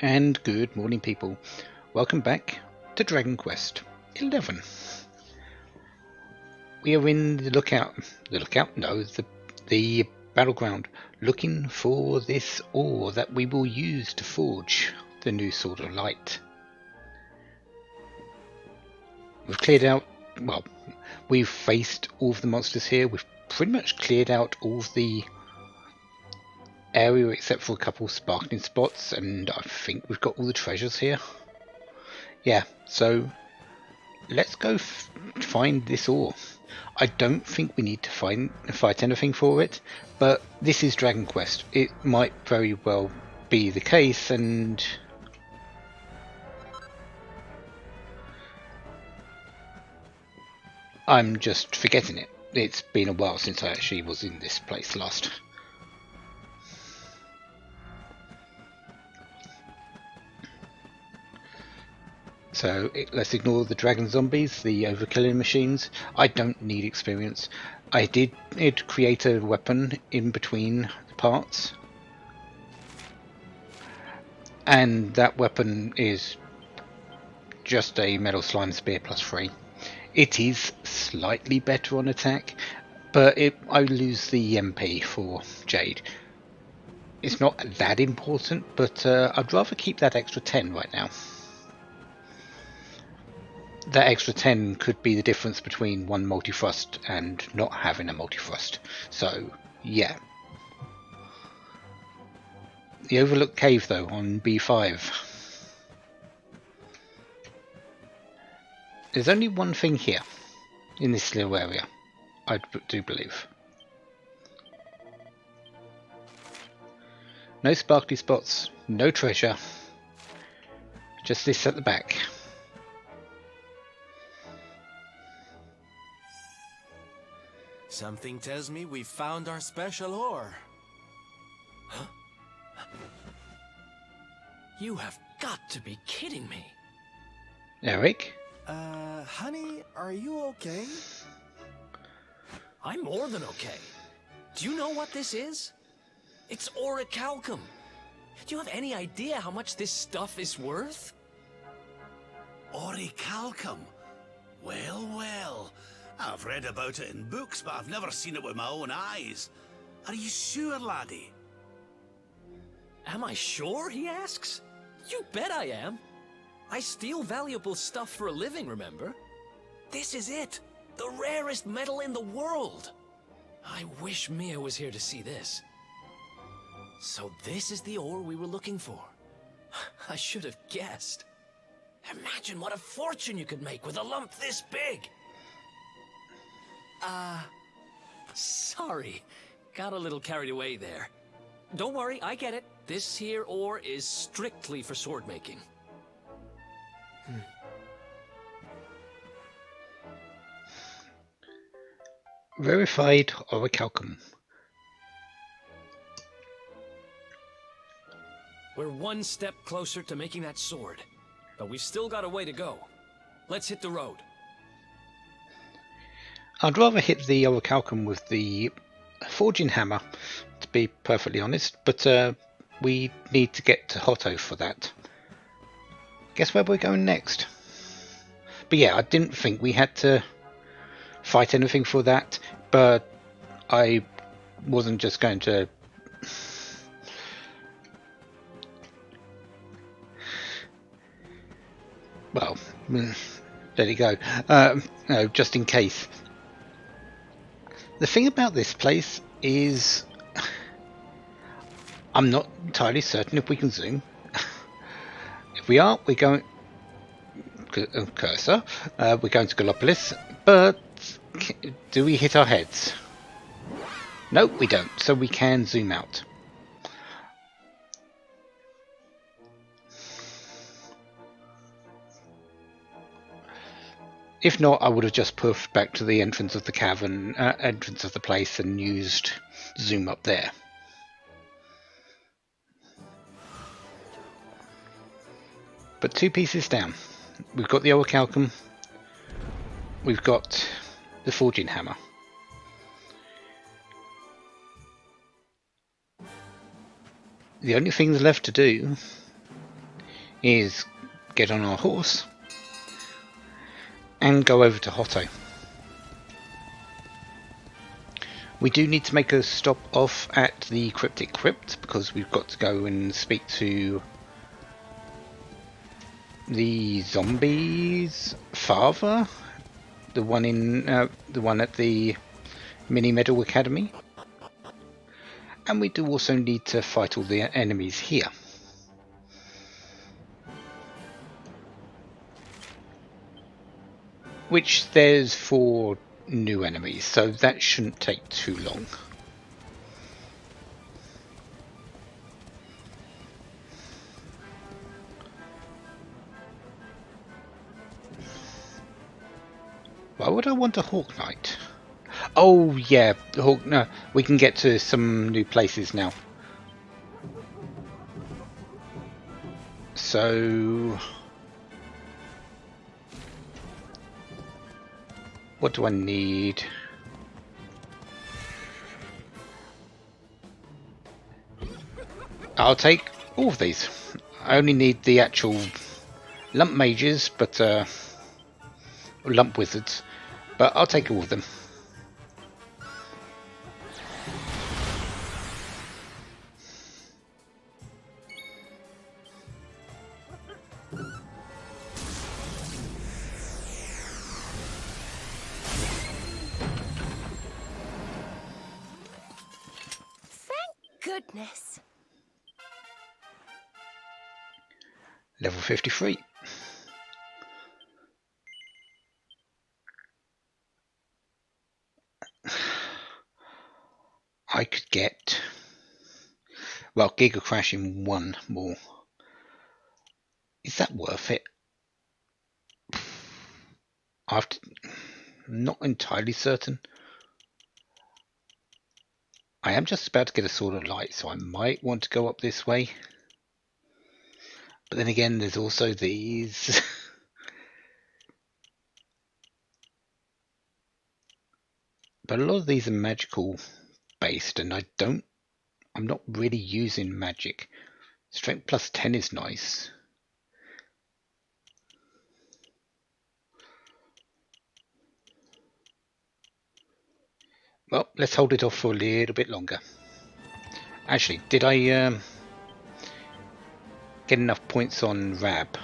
And good morning, people. Welcome back to Dragon Quest XI. We are in the lookout. No, the battleground, looking for this ore that we will use to forge the new Sword of Light. We've cleared out. Well, we've faced all of the monsters here. We've pretty much cleared out all of the area except for a couple sparkling spots, and I think we've got all the treasures here. Yeah, so let's go find this ore. I don't think we need to fight anything for it, but this is Dragon Quest. It might very well be the case, and I'm just forgetting it. It's been a while since I actually was in this place last. So let's ignore the dragon zombies, the overkilling machines. I don't need experience. I did create a weapon in between the parts, and that weapon is just a metal slime spear plus 3. It is slightly better on attack, but I lose the MP for Jade. It's not that important, but I'd rather keep that extra 10 right now. That extra 10 could be the difference between one multi-thrust and not having a multi-thrust. So, yeah. The Overlook Cave, though, on B5. There's only one thing here, in this little area, I do believe. No sparkly spots, no treasure, just this at the back. Something tells me we've found our special ore. Huh? You have got to be kidding me. Eric? Honey, are you okay? I'm more than okay. Do you know what this is? It's orichalcum. Do you have any idea how much this stuff is worth? Orichalcum? Well, well. I've read about it in books, but I've never seen it with my own eyes. Are you sure, laddie? Am I sure, he asks? You bet I am. I steal valuable stuff for a living, remember? This is it. The rarest metal in the world. I wish Mia was here to see this. So this is the ore we were looking for. I should have guessed. Imagine what a fortune you could make with a lump this big. Sorry. Got a little carried away there. Don't worry, I get it. This here ore is strictly for sword making. Verified orichalcum. We're one step closer to making that sword, but we've still got a way to go. Let's hit the road. I'd rather hit the orichalcum with the forging hammer, to be perfectly honest, but we need to get to Hotto for that. Guess where we're going next? But yeah, I didn't think we had to fight anything for that, but I wasn't just going to... Well, there you go. No, just in case. The thing about this place is I'm not entirely certain if we can zoom. If we are, we're going cursor. We're going to Gallopolis, but do we hit our heads? Nope, we don't. So we can zoom out. If not, I would have just pushed back to the entrance of the cavern, entrance of the place, and used zoom up there. But 2 pieces down. We've got the orichalcum. We've got the forging hammer. The only things left to do is get on our horse and go over to Hotto. We do need to make a stop off at the Cryptic Crypt because we've got to go and speak to the zombies' father, the one at the Mini Medal Academy, and we do also need to fight all the enemies here. Which there's 4 new enemies, so that shouldn't take too long. Why would I want a Hawk Knight? Oh yeah, Hawk. No, we can get to some new places now. So, what do I need? I'll take all of these. I only need the actual lump mages, but lump wizards, but I'll take all of them. Goodness. Level 53. I could get, well, Giga Crash in 1 more. Is that worth it? I'm not entirely certain. I am just about to get a Sword of Light, so I might want to go up this way. But then again, there's also these. But a lot of these are magical based, and I'm not really using magic. Strength plus 10 is nice. Well, let's hold it off for a little bit longer. Actually, did I get enough points on Rab?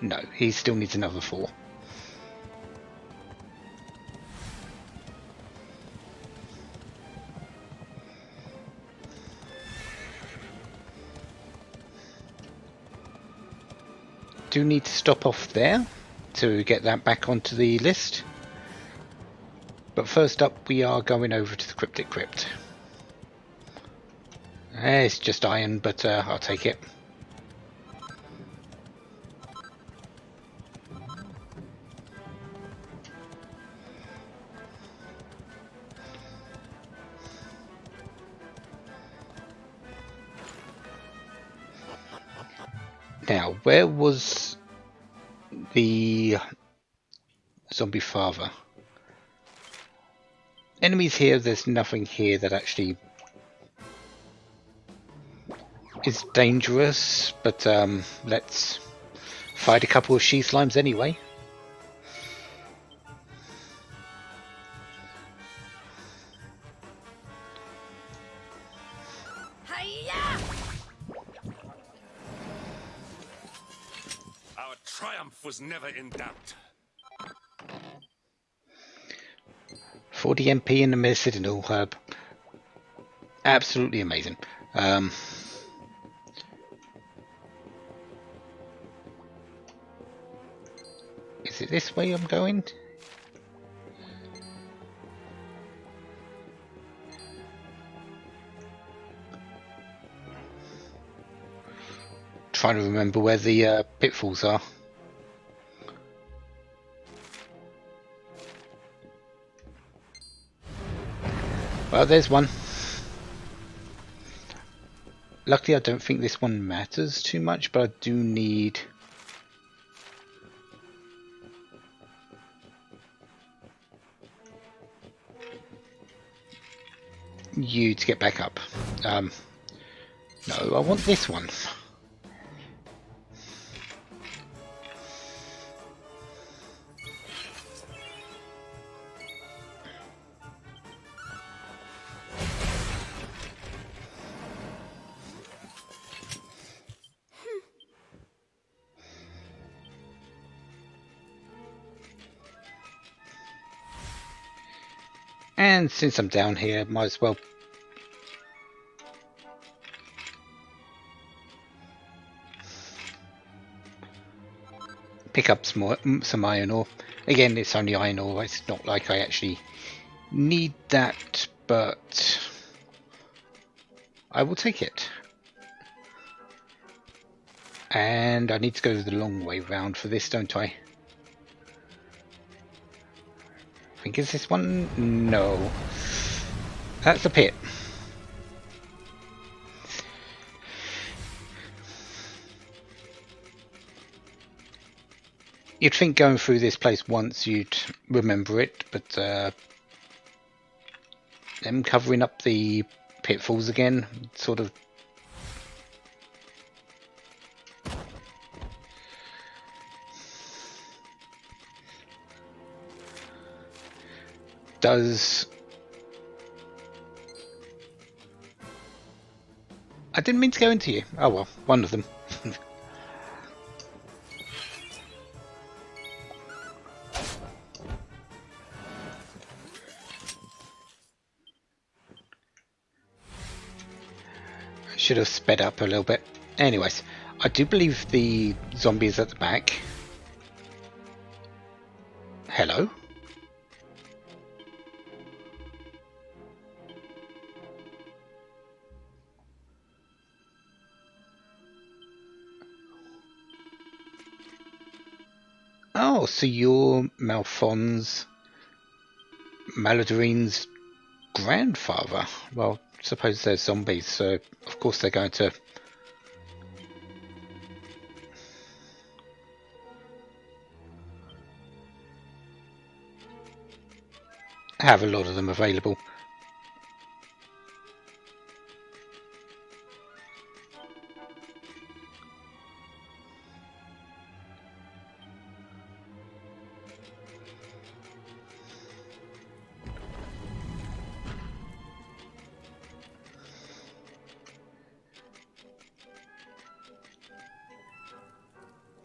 No, he still needs another 4. Do need to stop off there to get that back onto the list. But first up, we are going over to the Cryptic Crypt. It's just iron, but I'll take it. Now, where was the zombie father? Enemies here, there's nothing here that actually is dangerous, but let's fight a couple of she slimes anyway. Our triumph was never in doubt. 40 MP in the medicinal herb. Absolutely amazing. Is it this way I'm going? Trying to remember where the pitfalls are. Well, there's one. Luckily, I don't think this one matters too much, but I do need you to get back up. No, I want this one. And since I'm down here, might as well pick up some iron ore. Again, it's only iron ore, it's not like I actually need that, but I will take it. And I need to go the long way round for this, don't I? I think it's this one? No. That's the pit. You'd think going through this place once you'd remember it, but them covering up the pitfalls again sort of does. I didn't mean to go into you. Oh well, one of them. Should have sped up a little bit. Anyways, I do believe the zombie is at the back. Hello? Oh, so you're Malphonse Maladrine's grandfather. Well, suppose they're zombies, so of course they're going to have a lot of them available.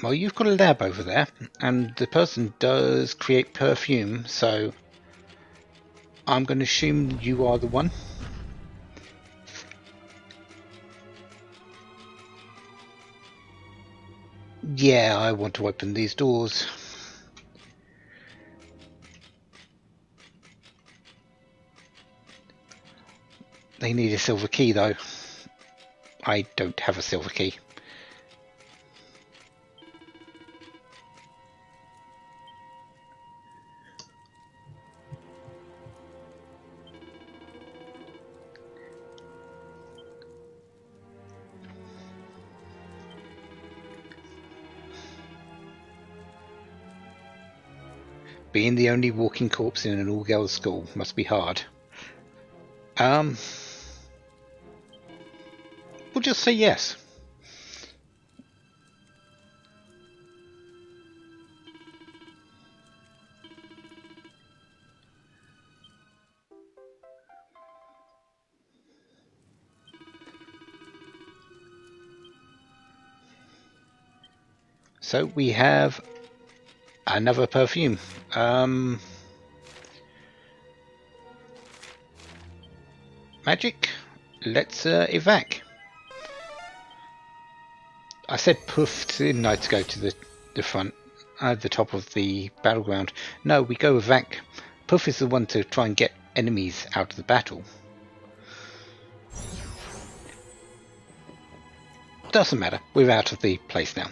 Well, you've got a lab over there, and the person does create perfume, so I'm going to assume you are the one. Yeah, I want to open these doors. They need a silver key, though. I don't have a silver key. Being the only walking corpse in an all-girls school must be hard. We'll just say yes. So we have another perfume. Magic. Let's evac. I said poof, didn't I, to go to the front, the top of the battleground. No, we go evac. Poof is the one to try and get enemies out of the battle. Doesn't matter. We're out of the place now.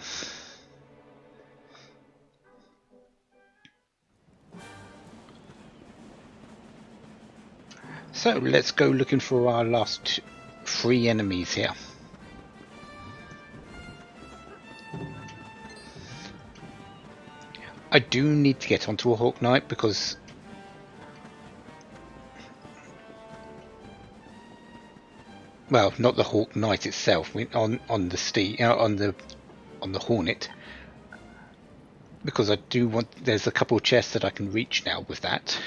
So let's go looking for our last 3 enemies here. I do need to get onto a Hawk Knight because well, not the Hawk Knight itself, on the steed, on the Hornet, because I do want. There's a couple of chests that I can reach now with that.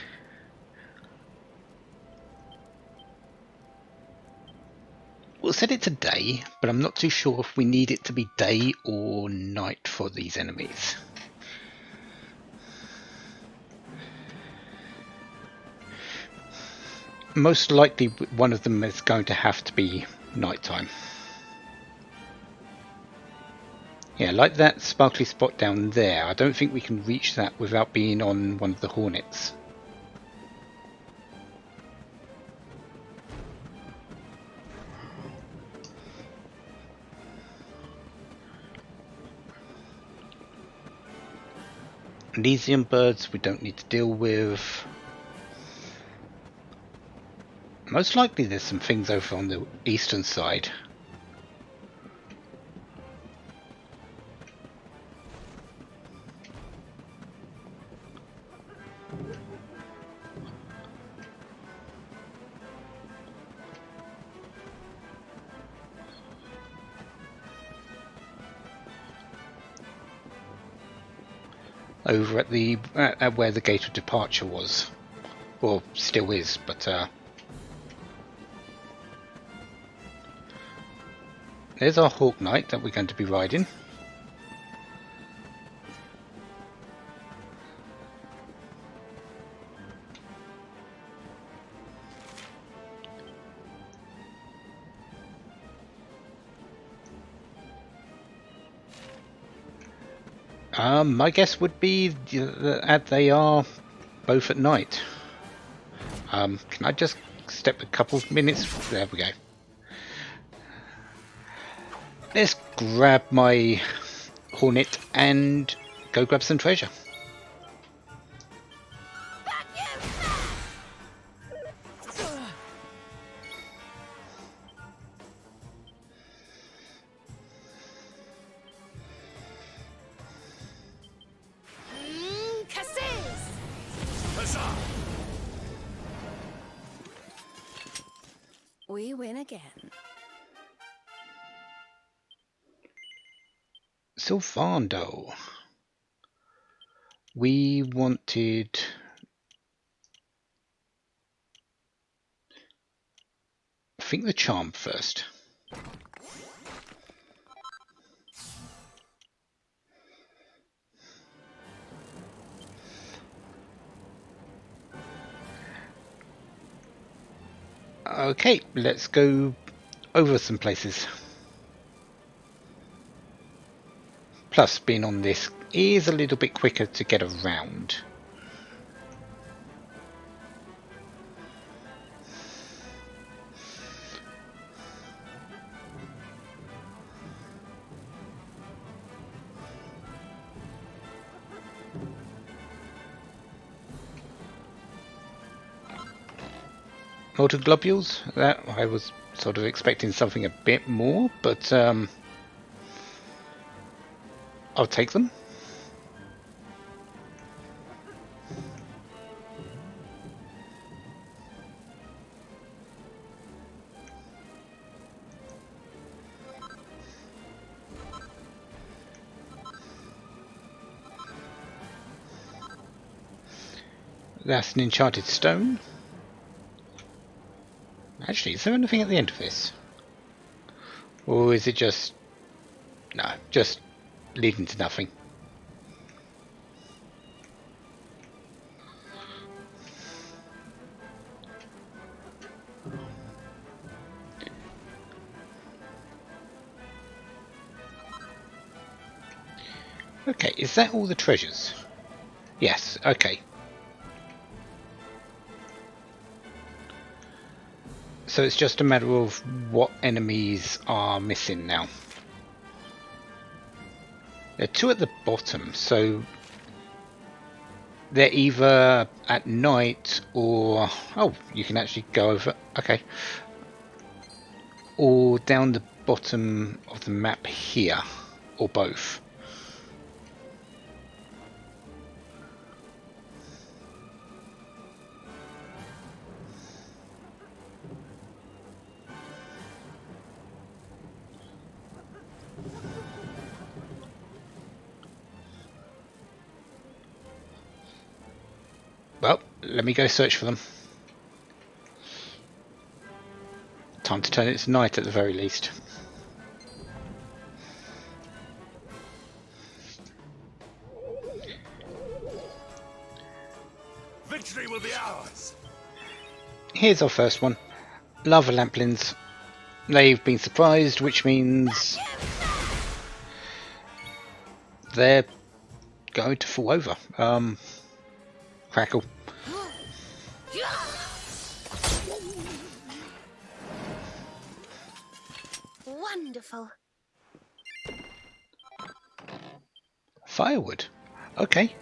We'll set it to day, but I'm not too sure if we need it to be day or night for these enemies. most likely one of them is going to have to be nighttime. Yeah, like that sparkly spot down there. I don't think we can reach that without being on one of the Hornets. Elysium birds we don't need to deal with. Most likely there's some things over on the eastern side. Over at the at where the gate of departure was, or still is, but there's our Hawk Knight that we're going to be riding. My guess would be that they are both at night. Can I just step a couple of minutes? There we go. Let's grab my Hornet and go grab some treasure. We win again. Sylvando. We wanted... I think the charm first. Okay, let's go over some places. Plus, being on this is a little bit quicker to get around. Molten globules, that I was sort of expecting something a bit more, but I'll take them. That's an enchanted stone. Actually, is there anything at the end of this? Or is it just... no, just leading to nothing? Okay, is that all the treasures? Yes, okay. So it's just a matter of what enemies are missing now. There are two at the bottom, so they're either at night or... oh, you can actually go over... okay. Or down the bottom of the map here, or both. Well, let me go search for them. Time to turn it to night at the very least. Victory will be ours. here's our first one. Lava lamplings. They've been surprised, which means they're going to fall over. Crackle. Wonderful. Firewood. Okay.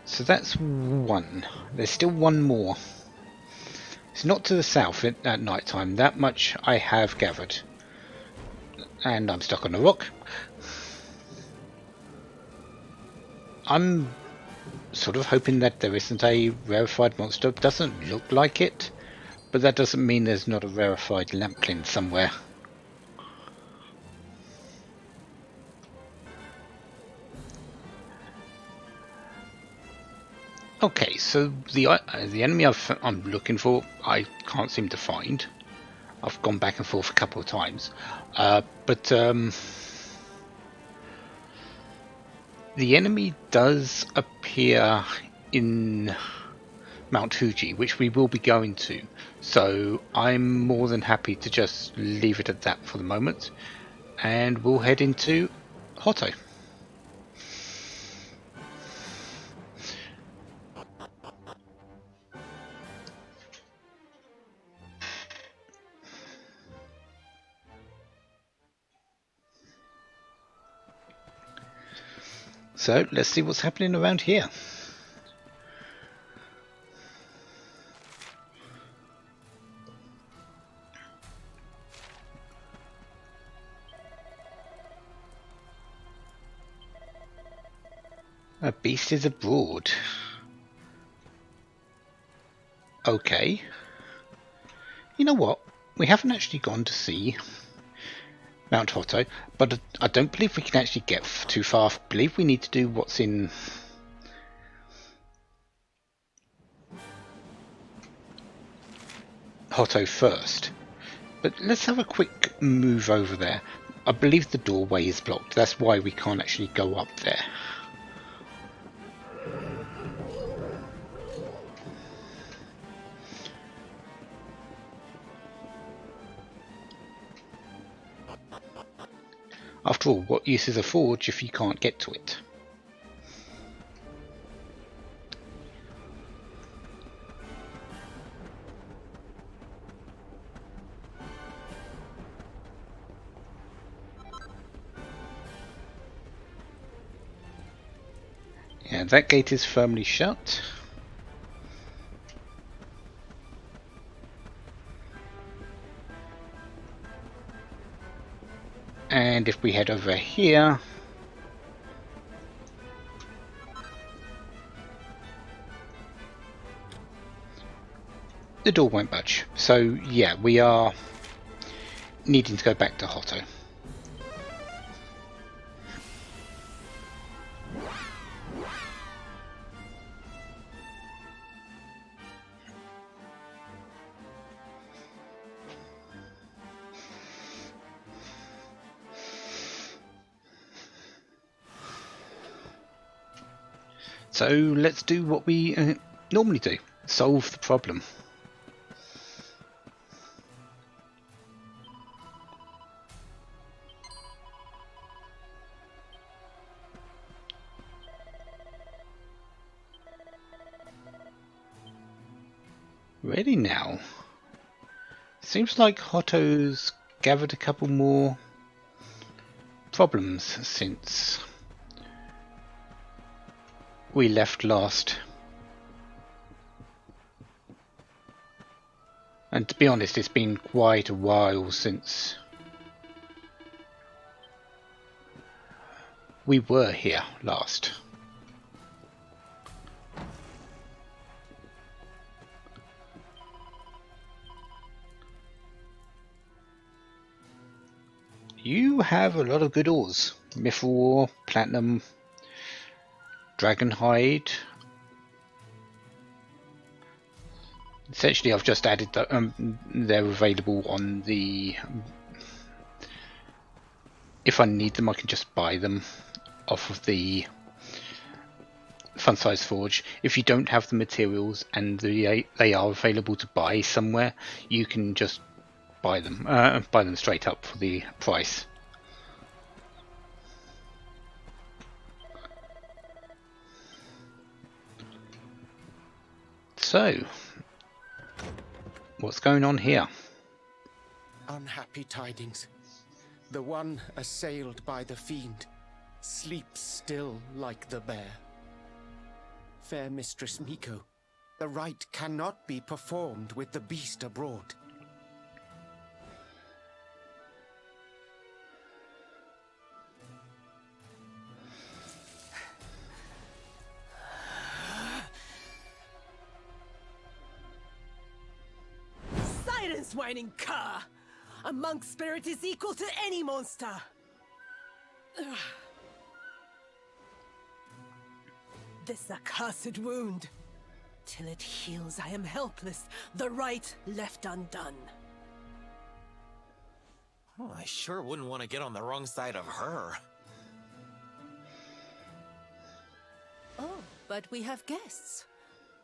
So that's one. There's still one more. It's not to the south at night time. That much I have gathered. And I'm stuck on a rock. I'm sort of hoping that there isn't a rarefied monster. Doesn't look like it. But that doesn't mean there's not a rarefied lamplin somewhere. Okay, so the enemy I'm looking for, I can't seem to find. I've gone back and forth a couple of times, but the enemy does appear in Mount Fuji, which we will be going to. So I'm more than happy to just leave it at that for the moment, and we'll head into Hotto. So let's see what's happening around here. A beast is abroad. Okay. You know what? We haven't actually gone to see Mount Hotto, but I don't believe we can actually get too far. I believe we need to do what's in Hotto first. But let's have a quick move over there. I believe the doorway is blocked. That's why we can't actually go up there. After all, what use is a forge if you can't get to it? Yeah, that gate is firmly shut. And if we head over here, the door won't budge. So yeah, we are needing to go back to Hotto. So let's do what we normally do, solve the problem. Ready now. Seems like Hotto's gathered a couple more problems since we left last. And to be honest, it's been quite a while since we were here last. You have a lot of good ores. Mithril ore, platinum, dragonhide. Essentially, I've just added that they're available on the. If I need them, I can just buy them off of the fun-size forge. If you don't have the materials and they are available to buy somewhere, you can just buy them straight up for the price. So, what's going on here? Unhappy tidings. The one assailed by the fiend sleeps still like the bear. Fair Mistress Miko, the rite cannot be performed with the beast abroad. Silence, whining cur! A monk spirit is equal to any monster! Ugh. This accursed wound. Till it heals, I am helpless, the rite left undone. Oh, I sure wouldn't want to get on the wrong side of her. Oh, but we have guests.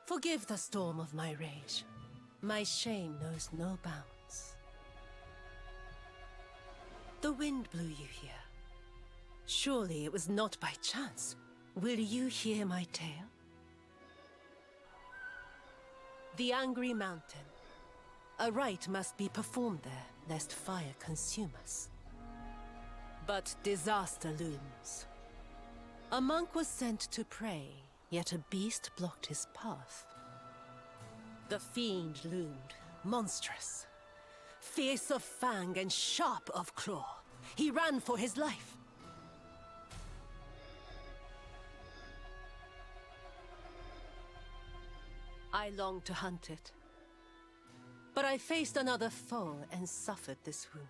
Forgive the storm of my rage. My shame knows no bounds. The wind blew you here. Surely it was not by chance. Will you hear my tale? The Angry Mountain. A rite must be performed there, lest fire consume us. But disaster looms. A monk was sent to pray, yet a beast blocked his path. The fiend loomed, monstrous. Fierce of fang and sharp of claw. He ran for his life. I longed to hunt it. But I faced another foe and suffered this wound.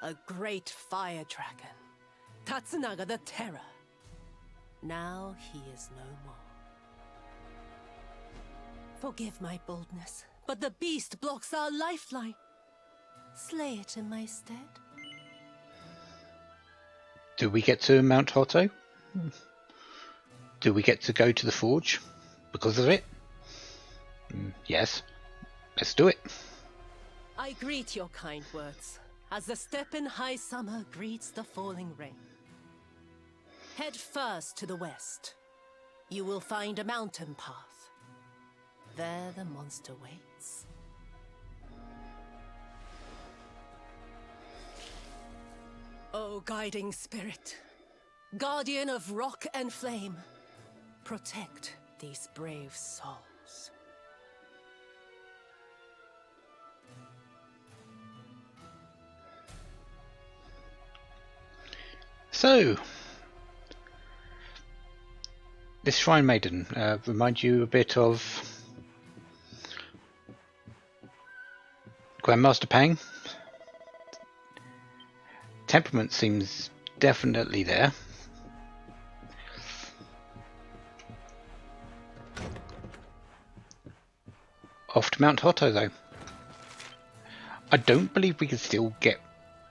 A great fire dragon. Tatsunaga the Terror. Now he is no more. Forgive my boldness, but the beast blocks our lifeline. Slay it in my stead. Do we get to Mount Hotto? Do we get to go to the forge because of it? Yes. Let's do it. I greet your kind words, as the steppe in high summer greets the falling rain. Head first to the west. You will find a mountain path. There the monster waits. O guiding spirit, guardian of rock and flame, protect these brave souls. So, this Shrine Maiden remind you a bit of Grandmaster Pang. Temperament seems definitely there. Off to Mount Hotto though. I don't believe we can still get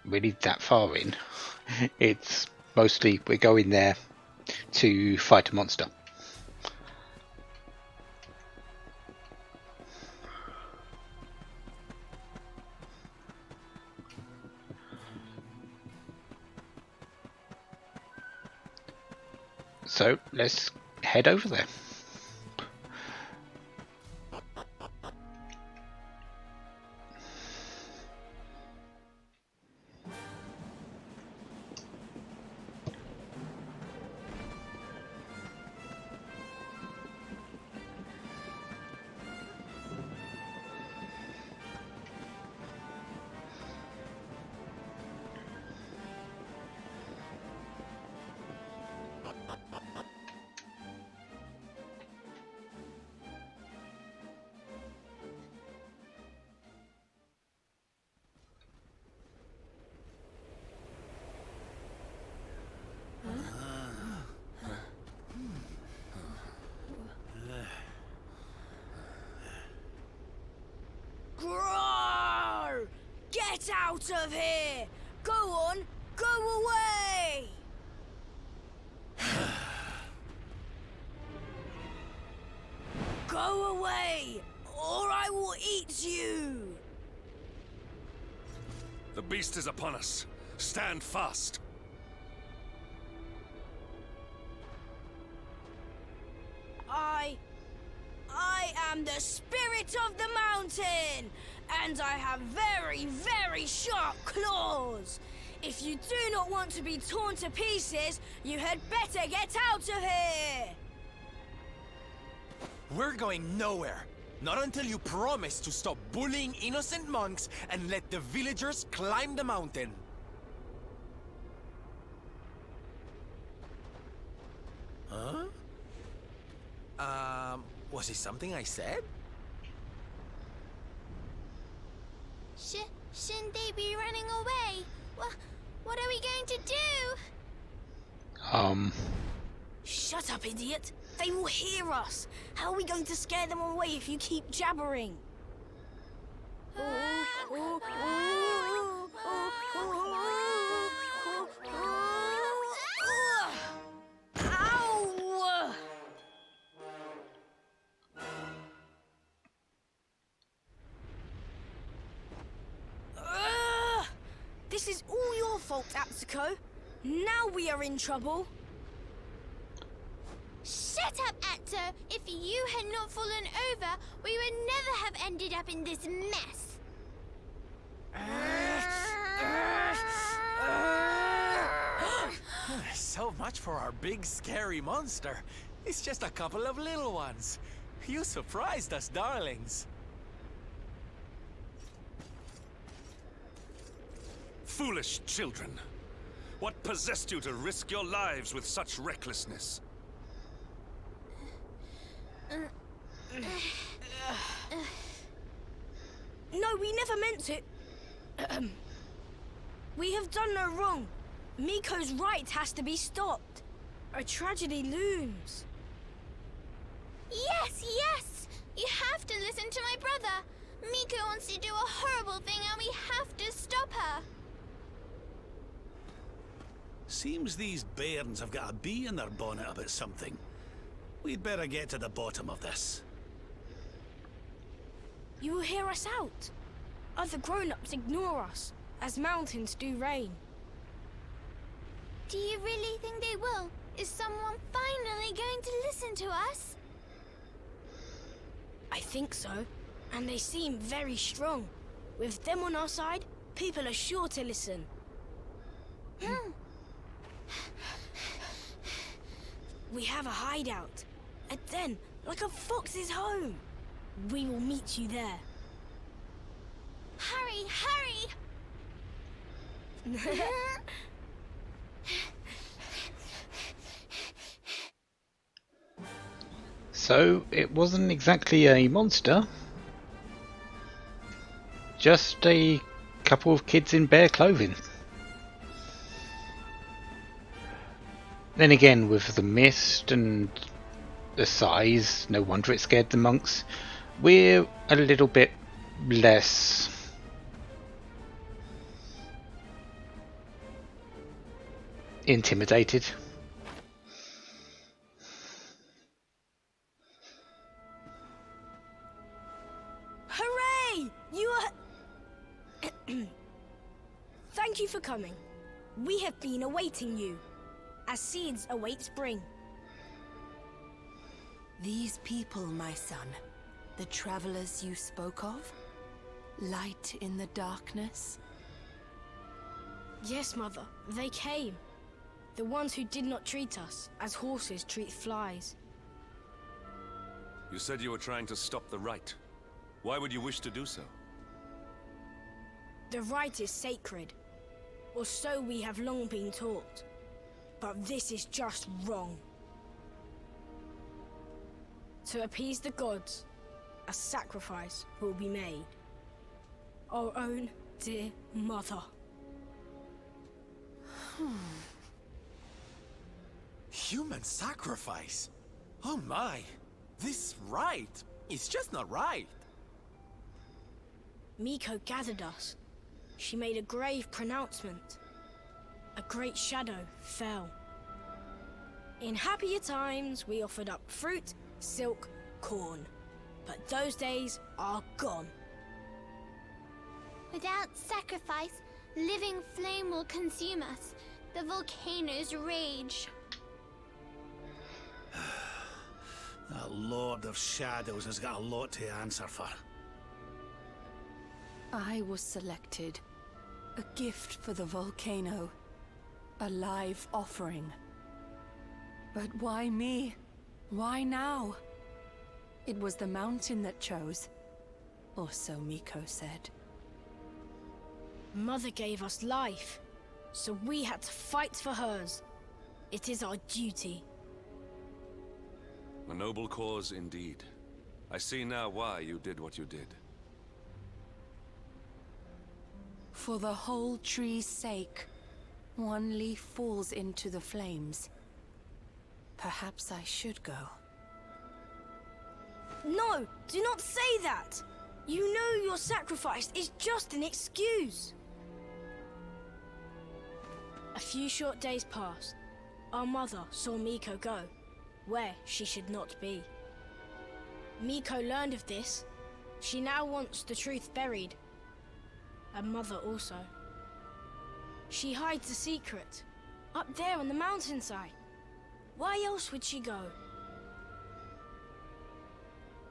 really that far in. It's mostly we're going there to fight a monster. So let's head over there. Groar! Get out of here! Go on, go away! Go away, or I will eat you! The beast is upon us. Stand fast. I am the spirit of the mountain, and I have very, very sharp claws. If you do not want to be torn to pieces, you had better get out of here! We're going nowhere. Not until you promise to stop bullying innocent monks and let the villagers climb the mountain. Huh? Was it something I said? Shouldn't they be running away? What are we going to do? Shut up, idiot! They will hear us! How are we going to scare them away if you keep jabbering? Ow! This is all your fault, Atsuko. Now we are in trouble. Shut up, Atto! If you had not fallen over, we would never have ended up in this mess. So much for our big scary monster. It's just a couple of little ones. You surprised us, darlings. Foolish children. What possessed you to risk your lives with such recklessness? No, we never meant it. We have done no wrong. Miko's right has to be stopped. A tragedy looms. Yes! You have to listen to my brother. Miko wants to do a horrible thing and we have to stop her. Seems these bairns have got a bee in their bonnet about something. We'd better get to the bottom of this. You will hear us out. Other grown-ups ignore us, as mountains do rain. Do you really think they will? Is someone finally going to listen to us? I think so, and they seem very strong. With them on our side, people are sure to listen. We have a hideout, a den, like a fox's home. We will meet you there. Hurry! So it wasn't exactly a monster, just a couple of kids in bare clothing. Then again, with the mist and the size, no wonder it scared the monks. We're a little bit less intimidated. Hooray! You are... Thank you for coming. We have been awaiting you, as seeds await spring. These people, my son, the travelers you spoke of? Light in the darkness? Yes, Mother, they came. The ones who did not treat us as horses treat flies. You said you were trying to stop the rite. Why would you wish to do so? The rite is sacred, or so we have long been taught. But this is just wrong. To appease the gods, a sacrifice will be made. Our own dear mother. Human sacrifice? Oh my! This rite is just not right. Miko gathered us. She made a grave pronouncement. A great shadow fell. In happier times, we offered up fruit, silk, corn. But those days are gone. Without sacrifice, living flame will consume us. The volcanoes rage. That Lord of Shadows has got a lot to answer for. I was selected. A gift for the volcano. A live offering. But why me? Why now? It was the mountain that chose. Or so Miko said. Mother gave us life, so we had to fight for hers. It is our duty. A noble cause indeed. I see now why you did what you did. For the whole tree's sake, one leaf falls into the flames. Perhaps I should go. No, do not say that! You know your sacrifice is just an excuse. A few short days passed. Our mother saw Miko go, where she should not be. Miko learned of this. She now wants the truth buried. And Mother also. She hides a secret, up there on the mountainside. Why else would she go?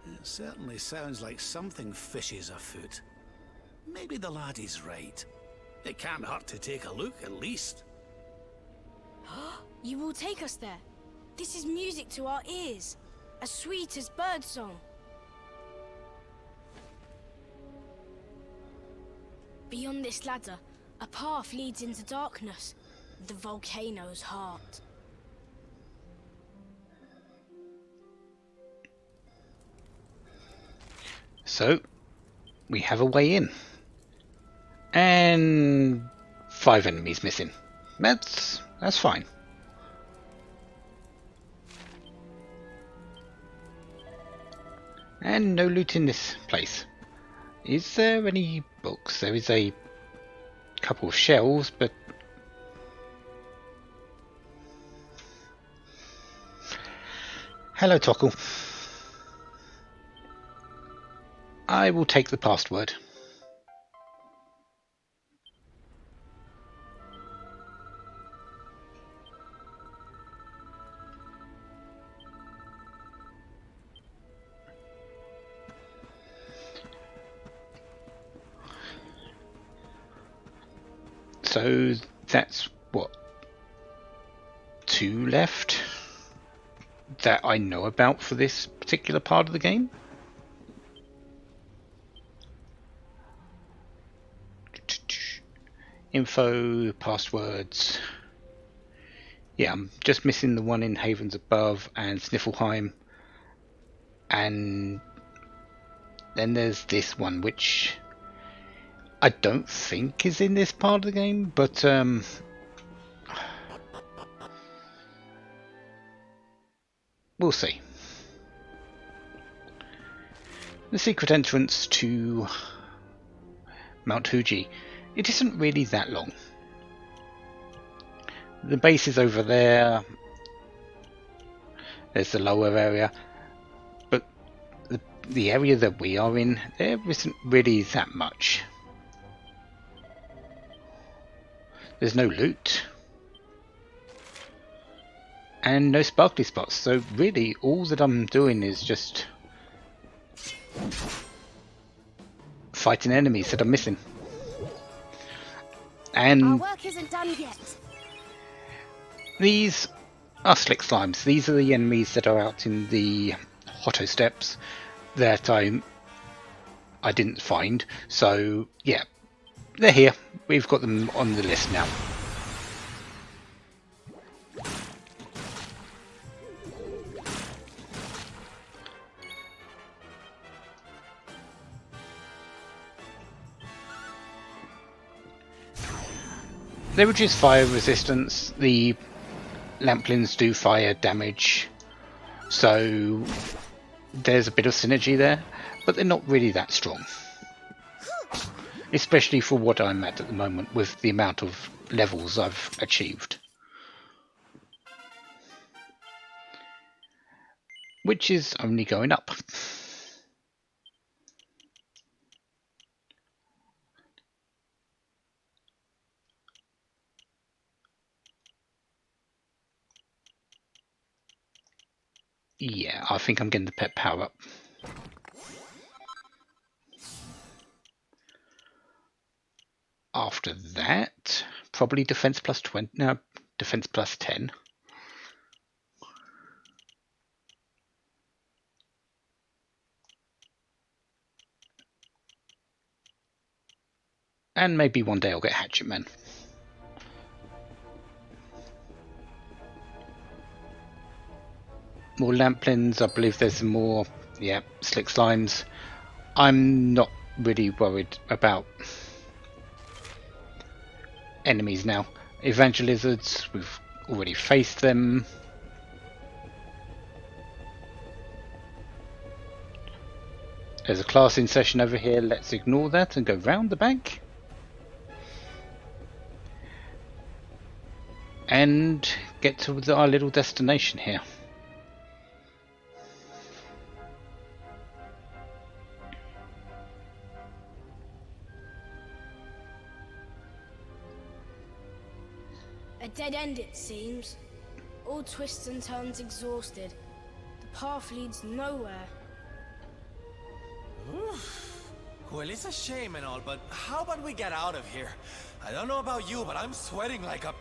It certainly sounds like something fishy is afoot. Maybe the laddie's right. It can't hurt to take a look, at least. You will take us there. This is music to our ears, as sweet as birdsong. Beyond this ladder, a path leads into darkness, the volcano's heart. So, we have a way in. And 5 enemies missing. That's fine. And no loot in this place. Is there any books? There is a couple of shelves, but hello, Tockle. I will take the password. So that's what, 2 left that I know about for this particular part of the game. Info, passwords. Yeah, I'm just missing the one in Havens Above and Sniffleheim. And then there's this one, which I don't think is in this part of the game, but we'll see. The secret entrance to Mount Fuji. It isn't really that long. The base is over there. There's the lower area. But the area that we are in, there isn't really that much. There's no loot. And no sparkly spots. So really all that I'm doing is just fighting enemies that I'm missing. And our work isn't done yet. These are slick slimes. These are the enemies that are out in the Hotto Steppes that I didn't find. So yeah, they're here. We've got them on the list now. They reduce fire resistance. The Lamplins do fire damage, so there's a bit of synergy there, but they're not really that strong. Especially for what I'm at the moment with the amount of levels I've achieved. Which is only going up. Yeah, I think I'm getting the pet power up. After that, probably defense plus 20. No, defense plus 10. And maybe one day I'll get Hatchet Man. More Lamplins, I believe there's some more, yeah, Slick Slimes. I'm not really worried about enemies now. Evangelizards, we've already faced them. There's a class in session over here, let's ignore that and go round the back. And get to our little destination here. A dead end, it seems. All twists and turns exhausted. The path leads nowhere. Well, it's a shame and all, but how about we get out of here? I don't know about you, but I'm sweating like a...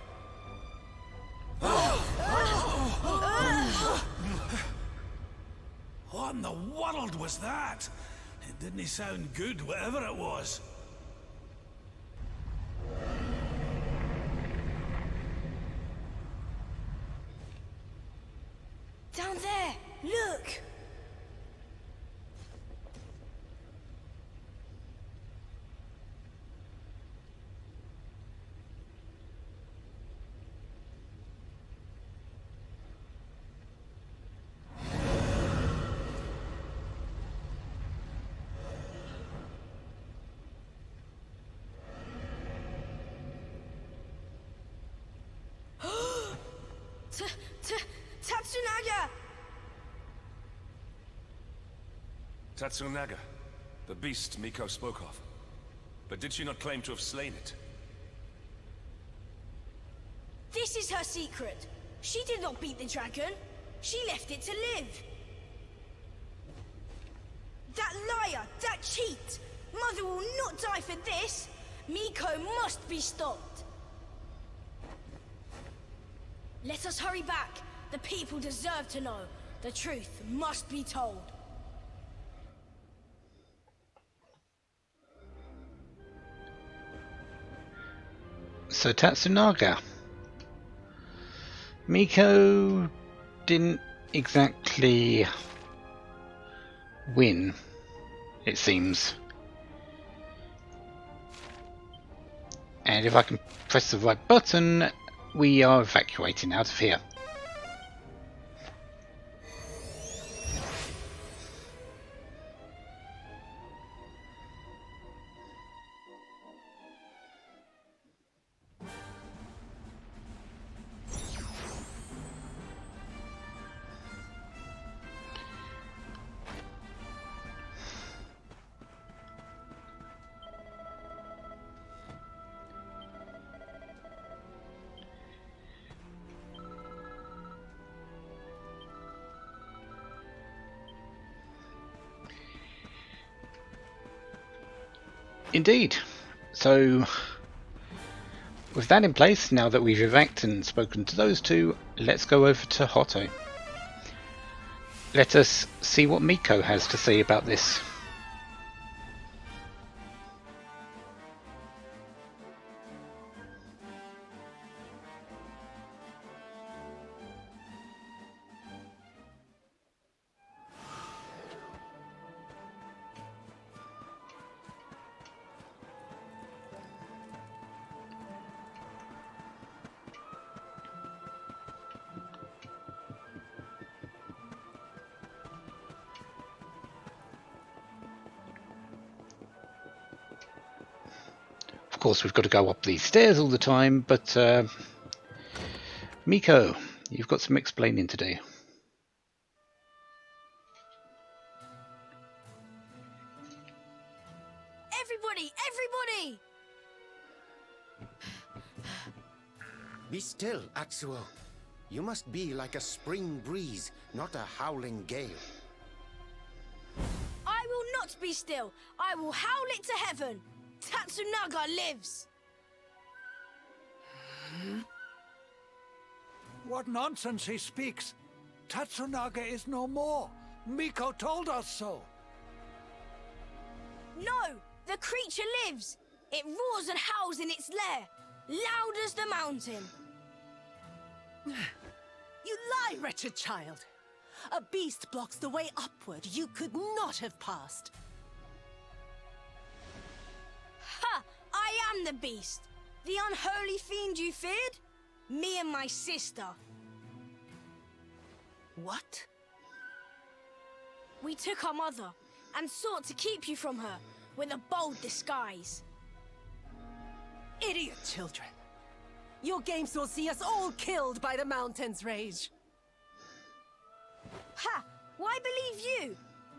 What in the world was that? It didn't sound good, whatever it was. Down there! Look! Tatsunaga! Tatsunaga, the beast Miko spoke of. But did she not claim to have slain it? This is her secret. She did not beat the dragon. She left it to live. That liar! That cheat! Mother will not die for this! Miko must be stopped! Let us hurry back. The people deserve to know. The truth must be told. So Tatsunaga. Miko didn't exactly win, it seems. And if I can press the right button, we are evacuating out of here. Indeed. So, with that in place, now that we've evac'd and spoken to those two, let's go over to Hotto. Let us see what Miko has to say about this. Of course, we've got to go up these stairs all the time, but Miko, you've got some explaining to do. Everybody! Everybody! Be still, Atsuo. You must be like a spring breeze, not a howling gale. I will not be still. I will howl it to heaven. Tatsunaga lives. What nonsense he speaks! Tatsunaga is no more! Miko told us so! No! The creature lives! It roars and howls in its lair, loud as the mountain. You lie, wretched child! A beast blocks the way upward you could not have passed. Ha! I am the beast! The unholy fiend you feared? Me and my sister. What? We took our mother and sought to keep you from her with a bold disguise. Idiot children! Your games will see us all killed by the mountain's rage. Ha! Why believe you?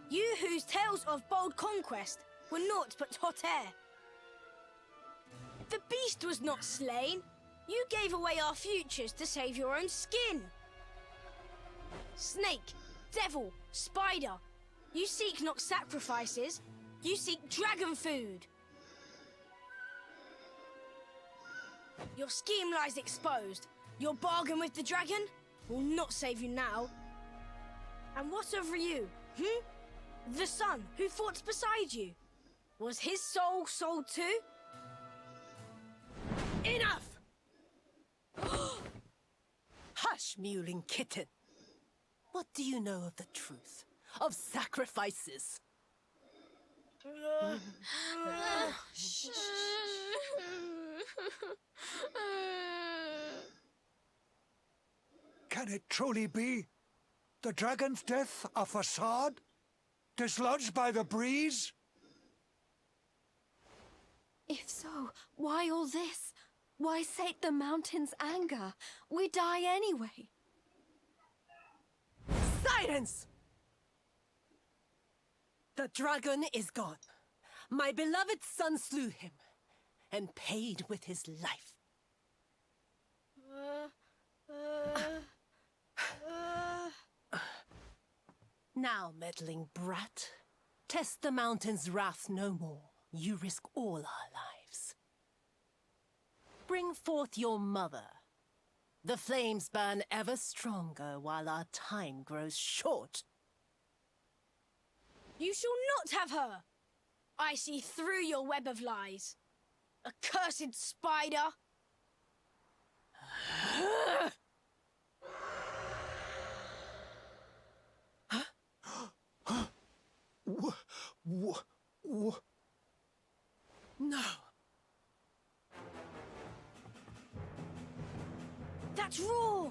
You whose tales of bold conquest were naught but hot air. The beast was not slain. You gave away our futures to save your own skin. Snake, devil, spider. You seek not sacrifices. You seek dragon food. Your scheme lies exposed. Your bargain with the dragon will not save you now. And what of Ryu, The son who fought beside you. Was his soul sold too? Enough! Hush, mewling kitten. What do you know of the truth? Of sacrifices? Can it truly be? The dragon's death a facade? Dislodged by the breeze? If so, why all this? Why sate the mountain's anger? We die anyway. Silence! The dragon is gone. My beloved son slew him, and paid with his life. Now, meddling brat, test the mountain's wrath no more. You risk all our lives. Bring forth your mother. The flames burn ever stronger while our time grows short. You shall not have her! I see through your web of lies. Accursed spider! No. That's Raw!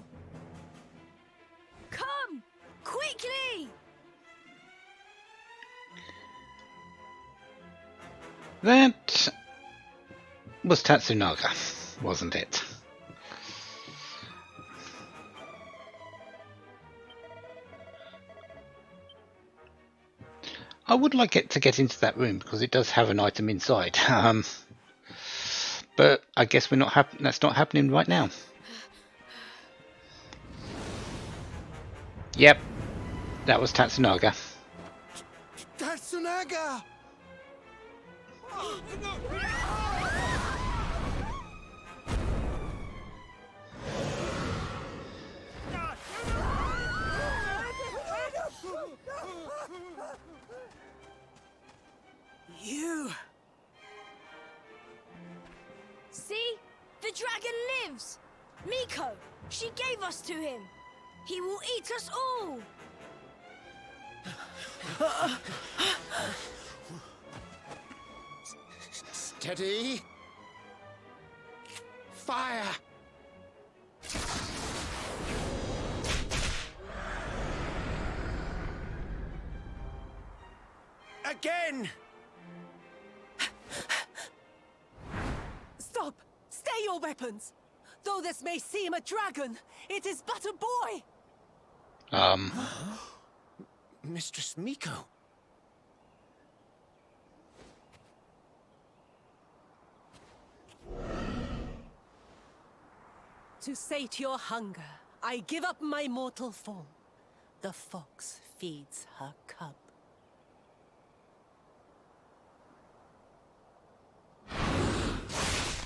Come! Quickly! That was Tatsunaga, wasn't it? I would like it to get into that room because it does have an item inside. But I guess we're not that's not happening right now. Yep, that was Tatsunaga. Tatsunaga! You! See? The dragon lives! Miko! She gave us to him! He will eat us all! Steady. Fire! Again! Stop! Stay your weapons! Though this may seem a dragon, it is but a boy! Mistress Miko. To sate your hunger, I give up my mortal form. The fox feeds her cub.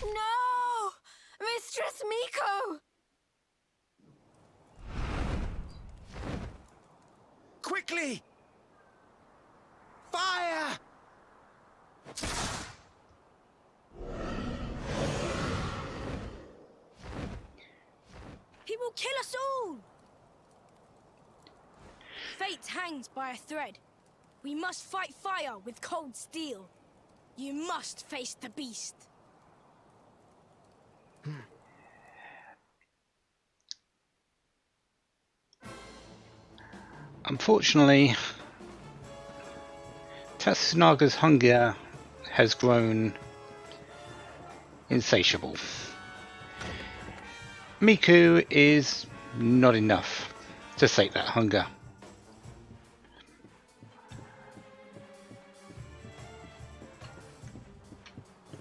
No! Mistress Miko! Quickly! Fire! He will kill us all! Fate hangs by a thread. We must fight fire with cold steel. You must face the beast. Unfortunately, Tatsunaga's hunger has grown insatiable. Miku is not enough to sate that hunger.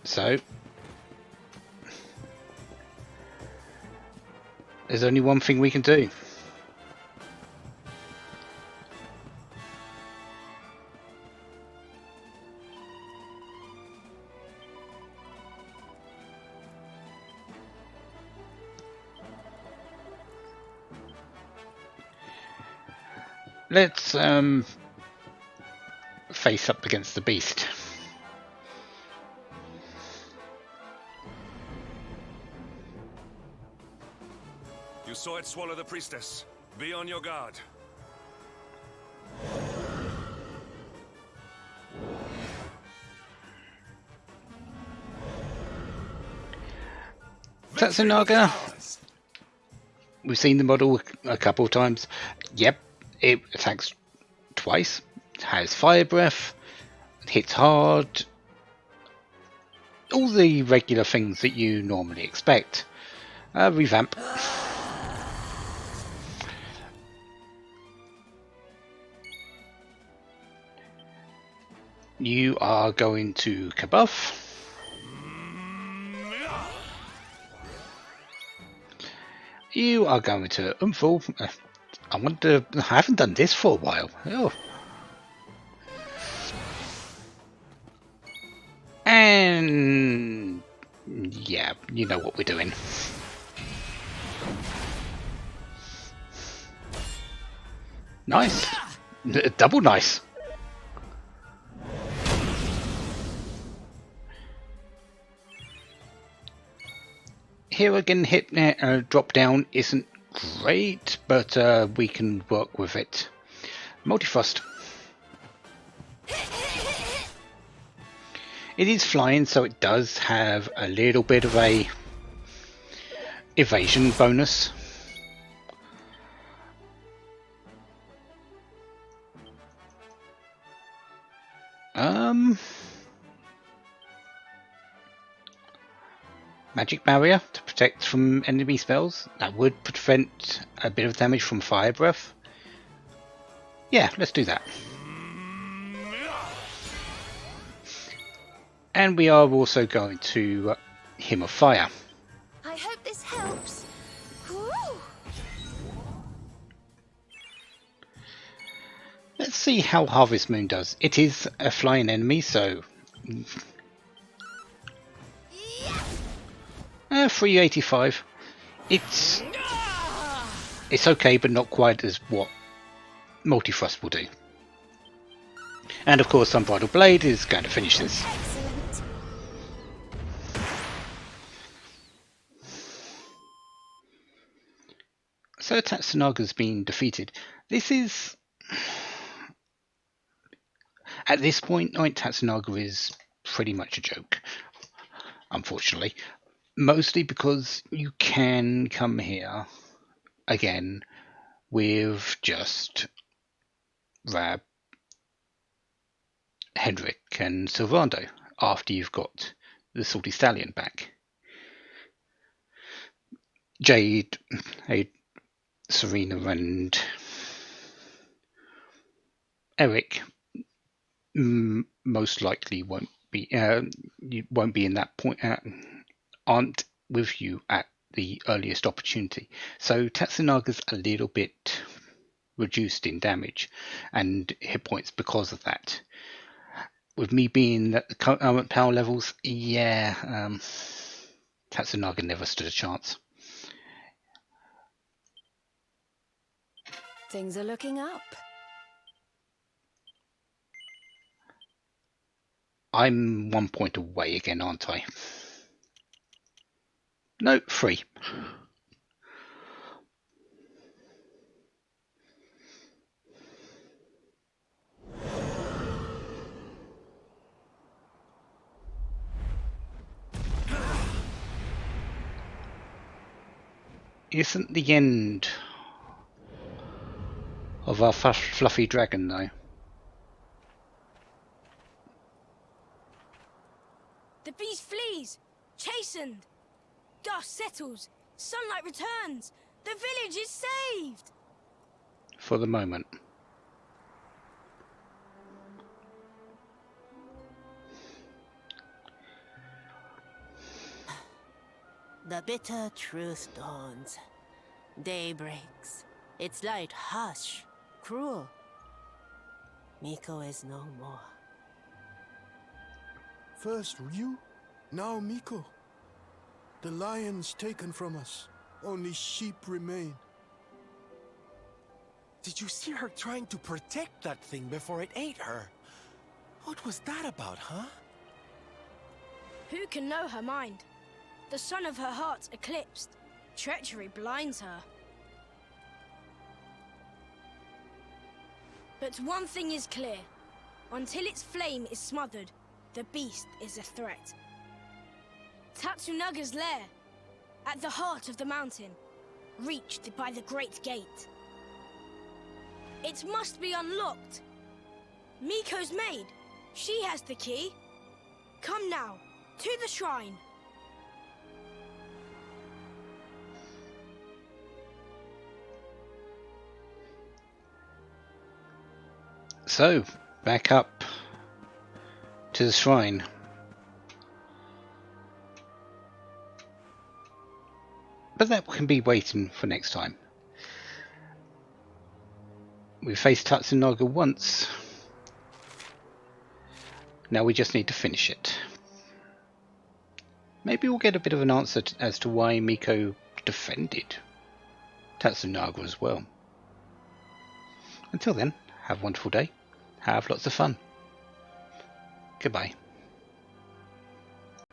So, there's only one thing we can do. Let's face up against the beast. You saw it swallow the priestess. Be on your guard. Tatsunaga, we've seen the model a couple of times. Yep, it attacks twice, has fire breath, hits hard, all the regular things that you normally expect. Revamp. You are going to Kabuff. You are going to Umful. I haven't done this for a while. Oh. And yeah, you know what we're doing. Nice. Double nice. Here again, drop down isn't great, but we can work with it. Multifrost. It is flying, so it does have a little bit of a evasion bonus. Magic barrier to protect from enemy spells. That would prevent a bit of damage from fire breath. Yeah, let's do that. And we are also going to Hymn of Fire. I hope this helps. Woo! Let's see how Harvest Moon does. It is a flying enemy, so 385. It's okay, but not quite as what Multifrost will do. And of course, Unbridled Blade is going to finish this. Excellent. So Tatsunaga's been defeated. This is... At this point, Knight Tatsunaga is pretty much a joke, unfortunately. Mostly because you can come here again with just Rab, Hendrik and Sylvando after you've got the Salty Stallion back. Jade, Serena and Eric most likely won't be in that point, aren't with you at the earliest opportunity. So Tatsunaga's a little bit reduced in damage and hit points because of that. With me being at the current power levels, Tatsunaga never stood a chance. Things are looking up. I'm 1 point away again, aren't I? No, 3. Isn't the end of our fluffy dragon, though? The beast flees, chastened. Dust settles, sunlight returns. The village is saved. For the moment. The bitter truth dawns. Day breaks. Its light harsh, cruel. Miko is no more. First Ryu, now Miko. The lion's taken from us. Only sheep remain. Did you see her trying to protect that thing before it ate her? What was that about, huh? Who can know her mind? The sun of her heart eclipsed. Treachery blinds her. But one thing is clear. Until its flame is smothered, the beast is a threat. Tatsunaga's lair, at the heart of the mountain, reached by the Great Gate. It must be unlocked. Miko's maid, she has the key. Come now, to the shrine. So, back up to the shrine. But that can be waiting for next time. We faced Tatsunaga once. Now we just need to finish it. Maybe we'll get a bit of an answer as to why Miko defended Tatsunaga as well. Until then, have a wonderful day. Have lots of fun. Goodbye.